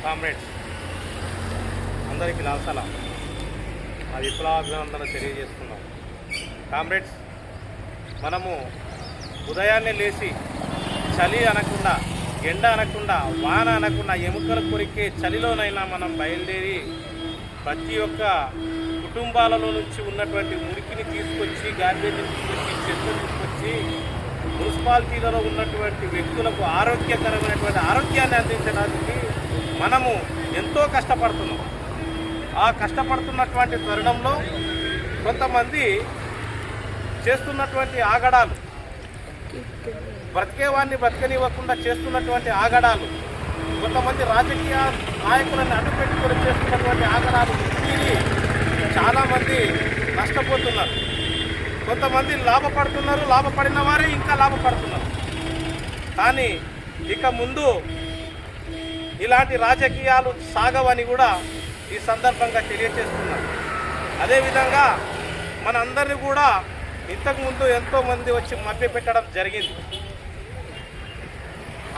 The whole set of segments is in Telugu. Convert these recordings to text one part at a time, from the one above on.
కామ్రేడ్స్ అందరికీ నమస్కారం. ఆ విప్లవాభినందన తెలియజేస్తున్నాం. కామ్రేడ్స్, మనము ఉదయాన్నే లేచి చలి అనకుండా, ఎండ అనకుండా, వాన అనకుండా, ఎముకలు కొరికే చలిలోనైనా మనం బయలుదేరి ప్రతి ఒక్క కుటుంబాలలో నుంచి ఉన్నటువంటి మురికిని తీసుకొచ్చి, గార్బేజ్ని తీసుకొచ్చి, చెత్తను తీసుకొచ్చి మున్సిపాలిటీలలో ఉన్నటువంటి వ్యక్తులకు ఆరోగ్యకరమైనటువంటి ఆరోగ్యాన్ని అందించడానికి మనము ఎంతో కష్టపడుతున్నాం. ఆ కష్టపడుతున్నటువంటి తరుణంలో కొంతమంది చేస్తున్నటువంటి ఆగడాలు, బ్రతికేవాన్ని బ్రతకనివ్వకుండా చేస్తున్నటువంటి ఆగడాలు, కొంతమంది రాజకీయ నాయకులను అడ్డుపెట్టుకొని చేస్తున్నటువంటి ఆగడాలు తీరి చాలామంది నష్టపోతున్నారు. కొంతమంది లాభపడుతున్నారు, లాభపడిన వారే ఇంకా లాభపడుతున్నారు. కానీ ఇక ముందు ఇలాంటి రాజకీయాలు సాగవని కూడా ఈ సందర్భంగా తెలియజేస్తున్నారు. అదేవిధంగా మనందరినీ కూడా ఇంతకుముందు ఎంతోమంది వచ్చి మభ్యపెట్టడం జరిగింది.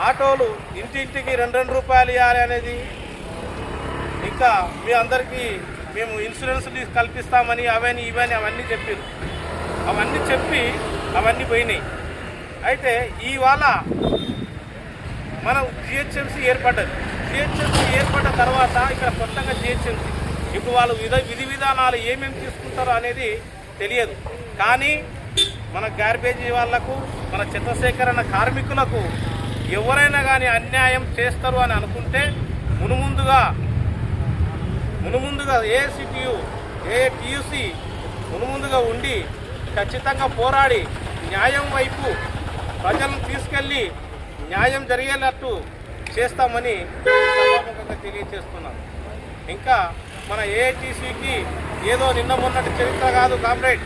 ఆటోలు ఇంటింటికి 2 రూపాయలు ఇవ్వాలి అనేది, ఇంకా మీ అందరికీ మేము ఇన్సూరెన్స్ కల్పిస్తామని అవన్నీ చెప్పారు. అవన్నీ చెప్పి అవన్నీ పోయినాయి. అయితే ఇవాళ మనం జిహెచ్ఎంసీ ఏర్పడ్డది. జిహెచ్ఎంసీ ఏర్పడ్డ తర్వాత ఇక్కడ కొత్తగా జిహెచ్ఎంసీ ఇప్పుడు వాళ్ళు విధి విధానాలు ఏమేమి తీసుకుంటారో అనేది తెలియదు. కానీ మన గార్బేజీ వాళ్లకు, మన చెత్త సేకరణ కార్మికులకు ఎవరైనా కానీ అన్యాయం చేస్తారు అని అనుకుంటే మునుముందుగా ఏఐసిటియు, ఏఐటియుసి మునుముందుగా ఉండి ఖచ్చితంగా పోరాడి న్యాయం వైపు ప్రజలను తీసుకెళ్ళి న్యాయం జరిగేటట్టు చేస్తామని సభాముఖంగా తెలియజేస్తున్నాం. ఇంకా మన ఏఐటిసికి ఏదో నిన్న మొన్నటి చరిత్ర కాదు కామ్రేడ్.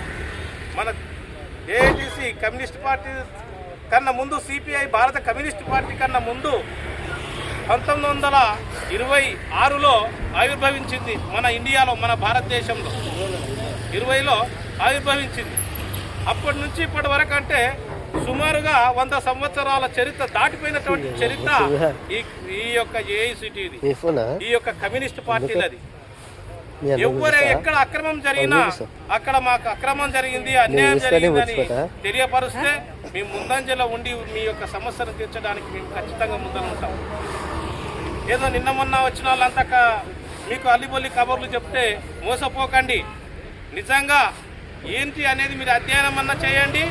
మన ఏఐటిసి కమ్యూనిస్ట్ పార్టీ కన్నా ముందు, సిపిఐ భారత కమ్యూనిస్ట్ పార్టీ కన్నా ముందు 1926లో ఆవిర్భవించింది. మన ఇండియాలో, మన భారతదేశంలో 20లో ఆవిర్భవించింది. అప్పటి నుంచి ఇప్పటి వరకు అంటే సుమారుగా 100 సంవత్సరాల చరిత్ర దాటిపోయినటువంటి చరిత్ర ఈ యొక్క ఏఐసిటిది, ఈ యొక్క కమ్యూనిస్ట్ పార్టీలది. ఎక్కడ అక్రమం జరిగినా అక్కడ మాకు అక్రమం జరిగింది, అన్యాయం జరిగిందని తెలియపరిస్తే మేము ముందంజలో ఉండి మీ యొక్క సమస్యను తీర్చడానికి మేము ఖచ్చితంగా ముందర ఉంటాం. ఏదో నిన్న మొన్న వచ్చిన వాళ్ళంతా మీకు అల్లిబొల్లి కబుర్లు చెప్తే మోసపోకండి. నిజంగా ఏంటి అనేది మీరు అధ్యయనం అన్నా చేయండి.